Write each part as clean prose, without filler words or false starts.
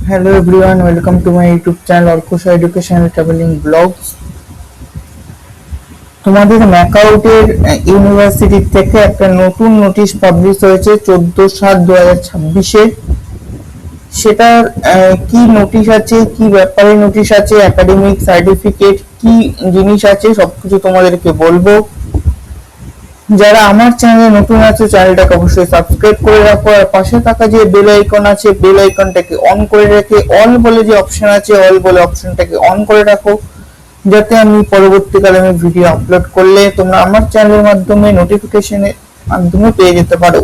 Hello everyone, welcome to my YouTube channel Orkosha Education and Traveling Vlogs. তোমাদের ম্যাকাউটের university থেকে একটা নতুন notice publish হয়েছে 14/7/2026 সেটার কি নোটিশ আছে, কি ব্যাপারে নোটিশ আছে, একাডেমিক সার্টিফিকেট কি জিনিস আছে সবকিছু তোমাদেরকে বলবো। যারা আমার চ্যানেলে নতুন আছে চ্যানেলটাকে অবশ্যই সাবস্ক্রাইব করে রাখো, আর পাশে থাকা যে বেল আইকন আছে বেল আইকনটাকে অন করে রেখে অল বলে যে অপশন আছে অল বলে অপশনটাকে অন করে রাখো, যাতে আমি পরবর্তীকালে ভিডিও আপলোড করলে তোমরা আমার চ্যানেলের মাধ্যমে নোটিফিকেশনের মাধ্যমে পেয়ে যেতে পারো।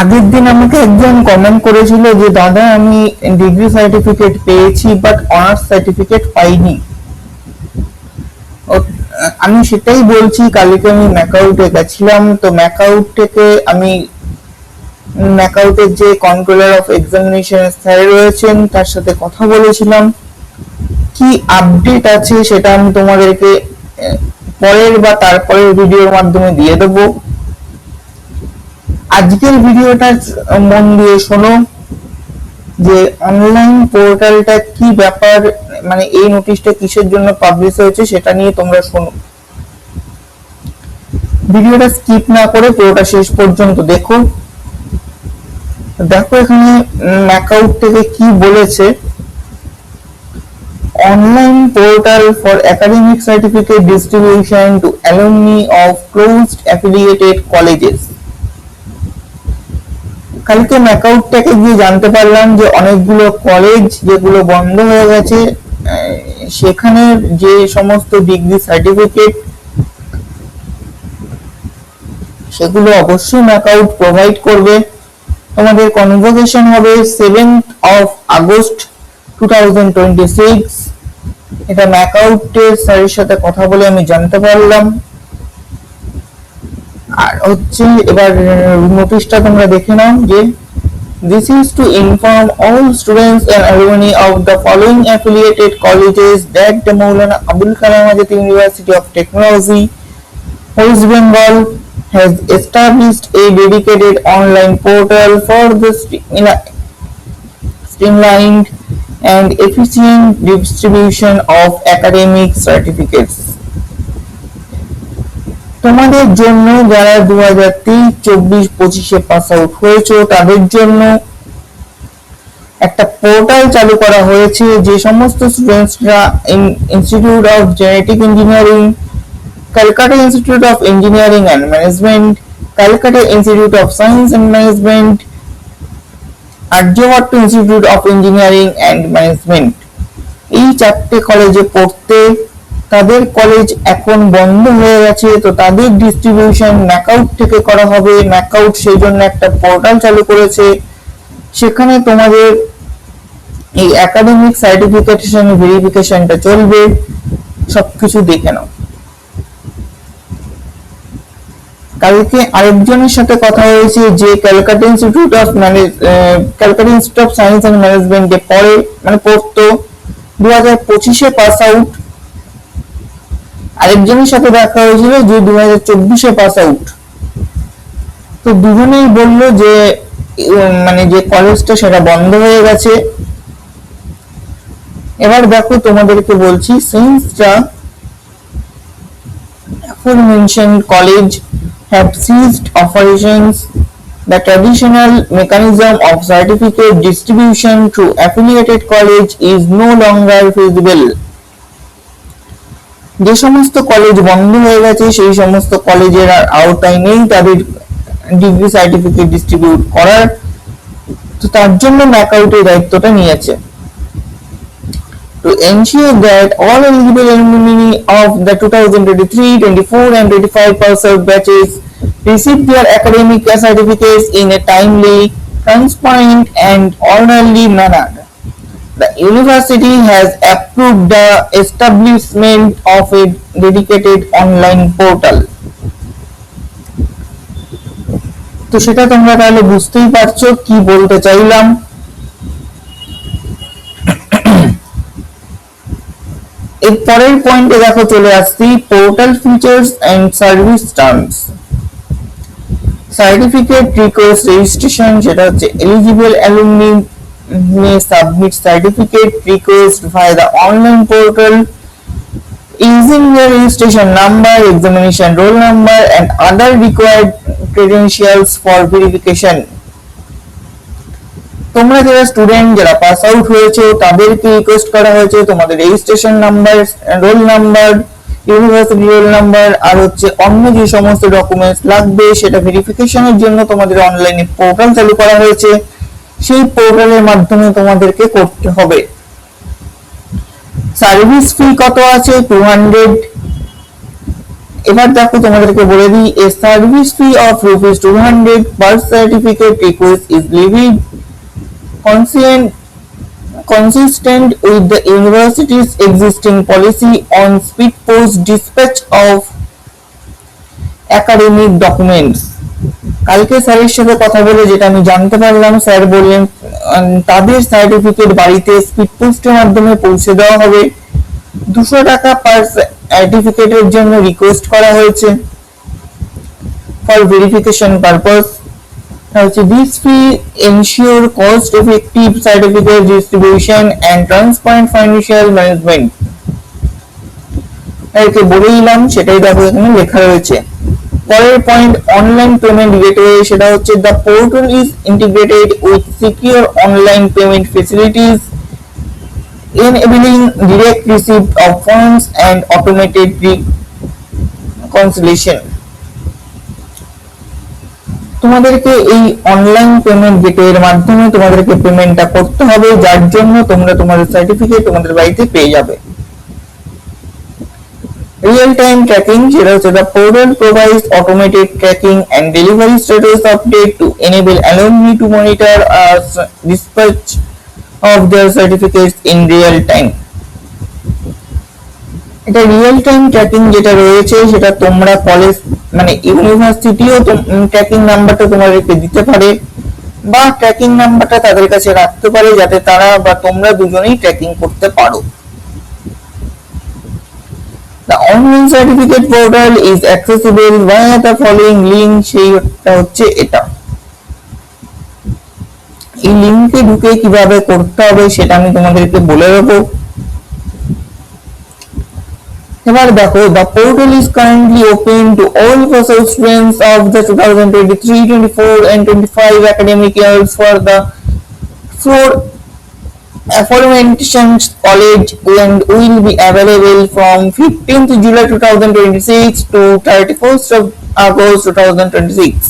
আগের দিন আমাকে একজন কমেন্ট করেছিল যে দাদা আমি ডিগ্রি সার্টিফিকেট পেয়েছি বাট অনার্স সার্টিফিকেট পাইনি। আমি সেটাই বলছি, কালকে আমি ম্যাকাউটে গেছিলাম, তো ম্যাকাউট থেকে আমি ম্যাকাউটের যে কন্ট্রোলার অফ এক্সামিনেশন স্যার রয়েছেন তার সাথে কথা বলেছিলাম। কি আপডেট আছে সেটা আমি তোমাদেরকে পরের বা তারপরের ভিডিওর মাধ্যমে দিয়ে দেব। আজকের ভিডিওটা মন দিয়ে শোনো যে অনলাইন পোর্টালটা কি ব্যাপার, মানে এই নোটিশটা কিসের জন্য পাবলিশ হয়েছে সেটা নিয়ে তোমরা শোনো। ভিডিওটা স্কিপ না করে পুরোটা শেষ পর্যন্ত দেখো। দেখো এখানে ম্যাকাউট থেকে কি বলেছে। Online portal for academic certificate distribution to alumni of closed affiliated colleges. কালকে ম্যাকাউট থেকে গিয়ে জানতে পারলাম যে অনেকগুলো কলেজ যেগুলো বন্ধ হয়ে গেছে সেখানে যে সমস্ত ডিগ্রি সার্টিফিকেট সেগুলো অবশ্যই ম্যাকাউট প্রোভাইড করবে। তোমাদের কনভোকেশন হবে 7th of August 2026। এটা ম্যাকাউটের স্যারের সাথে কথা বলে আমি জানতে পারলাম। আর হচ্ছে এবার নোটিশটা তোমরা দেখে নাও যে this is to inform all students and alumni of the following affiliated colleges that the Maulana Abul Kalam Azad University of Technology, West Bengal has established a dedicated online portal for the streamlined and efficient distribution of academic certificates. তোমাদের জন্য যারা 2023-24-25 pass out হয়েছে তাদের জন্য একটা portal চালু করা হয়েছে। যে সমস্ত স্টুডেন্টসরা institute of genetic engineering, Calcutta institute of engineering and management, Calcutta institute of science and management, Aryabhatta institute of engineering and management, এই 4টে কলেজে পড়তে, তাদের কলেজ এখন বন্ধ হয়ে গেছে, তো তাদের ডিস্ট্রিবিউশন ম্যাকাউট থেকে করা হবে। ম্যাকাউট সেই জন্য একটা পোর্টাল চালু করেছে, সেখানে তোমাদের এই একাডেমিক সার্টিফিকেশন ভেরিফিকেশনটা চলবে। সবকিছু দেখে নাও। কালকে আরেকজনের সাথে কথা হয়েছে যে Calcutta institute of science and ম্যানেজমেন্টে পড়ে, মানে পড়তো, 2025 পাস আউট। আরেকজনের সাথে দেখা হয়েছিল যে 2024 পাস আউট। তো দুজনেই বললো যে মানে যে কলেজটা সেটা বন্ধ হয়ে গেছে। এবার দেখো তোমাদেরকে বলছি, since the aforementioned college have ceased operations, the traditional mechanism of certificate distribution through affiliated college is no longer feasible. যে সমস্ত কলেজ বন্ধ হয়ে গেছে সেই সমস্ত কলেজের আর আওতায় নেই তাদের ডিগ্রি সার্টিফিকেট ডিস্ট্রিবিউট করার, তো তার জন্য ম্যাকাউটের দায়িত্বটা নিয়েছে। To ensure that all eligible alumni of the 2023, 24 and 25 pass out batches receive their academic certificates in a timely, transparent and orderly manner, the university has approved the establishment of a dedicated online portal. তো সেটা তোমরা তাহলে বুঝতেই পারছো কি বলতে চাইলাম। এর পরের পয়েন্টে দেখো চলে আসছি, portal features and service terms. Certificate request registration, যেটা হচ্ছে eligible alumni may submit certificate request via the online portal using their registration number, examination roll number and other required credentials for verification. তোমরা যারা student, যারা pass out হয়েছে, তাদেরকে request করা হয়েছে তোমাদের registration number, roll number, university roll number আর হচ্ছে অন্য যে সমস্ত ডকুমেন্টস লাগবে সেটা ভেরিফিকেশনের জন্য তোমাদের অনলাইনে পোর্টাল চালু করা হয়েছে, সেই পোর্টালের মাধ্যমে তোমাদেরকে করতে হবে। সার্ভিস ফি কত আছে? 200। এবার দেখো তোমাদেরকে বলে দিই, a service fee of ₹200 per certificate request is levied consistent with the university's existing policy on speed post dispatch of academic documents. কালকে স্যারের সাথে কথা বলে যেটা আমি জানতে পারলাম, স্যার বললেন তাদের সার্টিফিকেট বাড়িতে স্পিড পোস্টের মাধ্যমে পৌঁছে দেওয়া হবে। 200 টাকা পার সার্টিফিকেটের জন্য রিকোয়েস্ট করা হয়েছে for verification purpose. This fee ensure cost effective certificate distribution and transparent financial management. একে বলে দিলাম, সেটাই দেখো এখানে লেখা রয়েছে। পরের পয়েন্ট, অনলাইন পেমেন্ট গেটওয়ে, সেটা হচ্ছে the portal is integrated with secure online payment facilities enabling direct receipt of funds and automated reconciliation. তোমাদেরকে এই অনলাইন পেমেন্ট গেটওয়ের মাধ্যমে তোমাদেরকে পেমেন্টটা করতে হবে, যার জন্য তোমরা তোমাদের সার্টিফিকেট তোমাদের বাড়িতে পেয়ে যাবে। রিয়েল টাইম ট্র্যাকিং, যেটা হচ্ছে the portal provides automated tracking and delivery status update to enable alumni to monitor dispatch of their certificates in real time. এটা রিয়েল টাইম ট্র্যাকিং যেটা রয়েছে সেটা তোমরা কলেজ মানে ইউনিভার্সিটিও ট্র্যাকিং নাম্বারটা তোমাদেরকে দিতে পারে বা ট্র্যাকিং নাম্বারটা তাদের কাছে রাখতে পারে, যাতে তারা বা তোমরা দুজনেই ট্র্যাকিং করতে পারো। The online certificate portal is accessible via the following link, সেইটা হচ্ছে এটা। এই লিংকে ঢুকে কিভাবে করতে হবে সেটা আমি তোমাদেরকে বলে দেবো। এবার দেখো, the portal is currently open to all possible students of the 2023, 24 and 25 academic years for the four aforementioned college and will be available from 15th July 2026 to 31st of August 2026.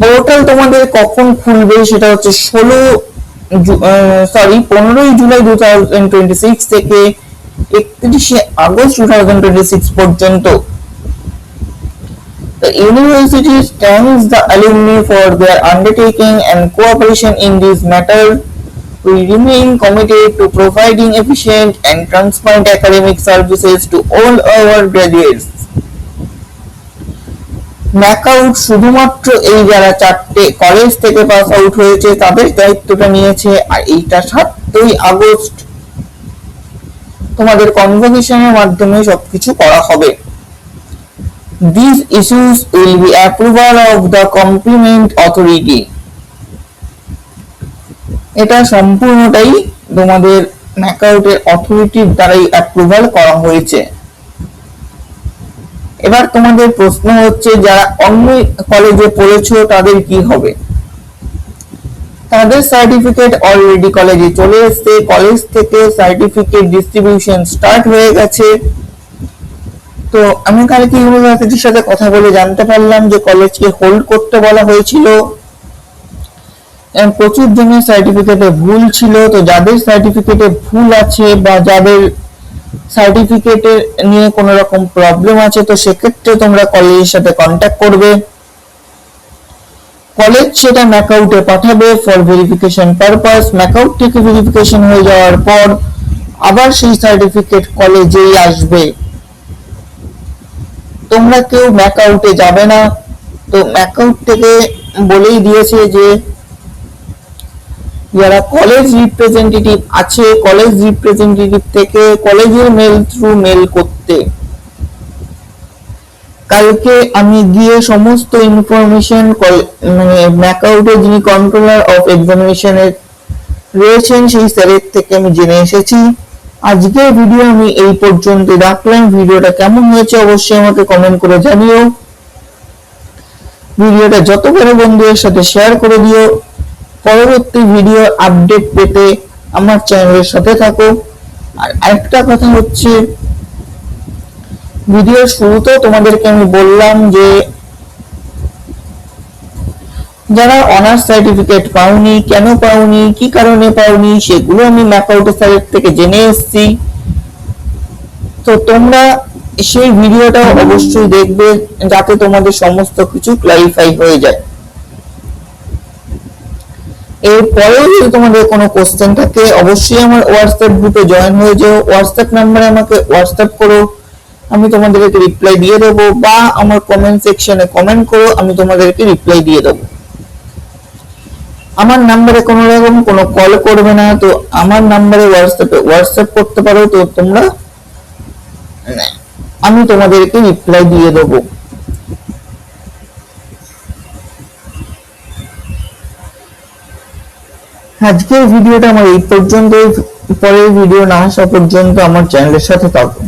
Portal তোমাদের কখন খুলবে সেটা হচ্ছে 15ই জুলাই 2026 থেকে 31শে August 2026 পর্যন্ত। The university thanks the alumni for their undertaking and cooperation in this matter. We remain committed to providing efficient and transparent academic services to all our graduates. MAKAUT শুধুমাত্র এই যারা 4টে কলেজ থেকে পাস আউট হয়েছে তাদের দায়িত্বটা নিয়েছে, আর এইটা 7ই August তোমাদের কনভোকেশনের মাধ্যমে সবকিছু করা হবে। These issues will be approval of the competent authority. এটা সম্পূর্ণটাই তোমাদের ম্যাকআউটের অথরিটির দ্বারাই অ্যাপ্রুভাল করা হয়েছে। এবার তোমাদের প্রশ্ন হচ্ছে, যারা অন্য কলেজে পড়েছো তাদের কি হবে? তাদের সার্টিফিকেট অলরেডি কলেজে চলে এসেছে, কলেজ থেকে সার্টিফিকেট ডিস্ট্রিবিউশন স্টার্ট হয়ে গেছে। তো আমি কালকে ইউনিভার্সিটির সাথে কথা বলে জানতে পারলাম যে কলেজকে হোল্ড করতে বলা হয়েছিল, প্রচুর জনের সার্টিফিকেটে ভুল ছিল। তো যাদের সার্টিফিকেটে ভুল আছে বা যাদের সার্টিফিকেটে নিয়ে কোনো রকম প্রবলেম আছে, তো সেক্ষেত্রে তোমরা কলেজের সাথে কন্ট্যাক্ট করবে। কলেজ সেটা ম্যাকআউটে পাঠাবে ফর ভেরিফিকেশন পারপাস। ম্যাকআউট থেকে ভেরিফিকেশন হয়ে যাওয়ার পর আবার সেই সার্টিফিকেট কলেজেই আসবে। তোমরা কেউ ম্যাকআউটে যাবে না। তো ম্যাকআউট থেকে বলেই দিয়েছে যে যারা কলেজ রিপ্রেজেন্টেটিভ আছে, কলেজ রিপ্রেজেন্টেটিভ থেকে কলেজের মেল থ্রু মেল করতে। কালকে আমি গিয়ে সমস্ত ইনফরমেশন মানে ম্যাকআউটে যিনি কন্ট্রোলার অফ এক্সামিনেশনের রয়েছেন সেই স্যারের থেকে আমি জেনে এসেছি। আজকের ভিডিও আমি এই পর্যন্ত রাখলাম। ভিডিওটা কেমন হয়েছে অবশ্যই আমাকে কমেন্ট করে জানিও। ভিডিওটা যত পারো বন্ধুদের সাথে শেয়ার করে দিও। পরবর্তী ভিডিও আপডেট পেতে আমার চ্যানেলের সাথে থাকো। আর আরেকটা কথা হচ্ছে, ভিডিওর শুরুতেও তোমাদেরকে আমি বললাম যে যারা অনার্স সার্টিফিকেট পাওনি, কেন পাওনি, কি কারণে পাওনি, সেগুলো আমি ম্যাকআউটের সাইট থেকে জেনে এসেছি। তো তোমরা সেই ভিডিওটা অবশ্যই দেখবে যাতে তোমাদের সমস্ত কিছু ক্লারিফাই হয়ে যায়। এরপরেও যদি তোমাদের কোনো কোশ্চেন থাকে অবশ্যই আমার হোয়াটসঅ্যাপ গ্রুপে জয়েন হয়ে যাও। হোয়াটসঅ্যাপ নাম্বারে আমাকে হোয়াটসঅ্যাপ করো, আমি তোমাদেরকে রিপ্লাই দিয়ে দেবো, বা আমার কমেন্ট সেকশনে কমেন্ট করো, আমি তোমাদেরকে রিপ্লাই দিয়ে দেবো। আমার নাম্বারে কোনো রকম কোনো কল করবে না, তো আমার নাম্বারে হোয়াটসঅ্যাপ করতে পারো। তো তোমরা, আমি তোমাদেরকে রিপ্লাই দিয়ে দেবো। আজকের ভিডিওটা আমার এই পর্যন্ত। পরের ভিডিও না আসা পর্যন্ত আমার চ্যানেলের সাথে থাকো।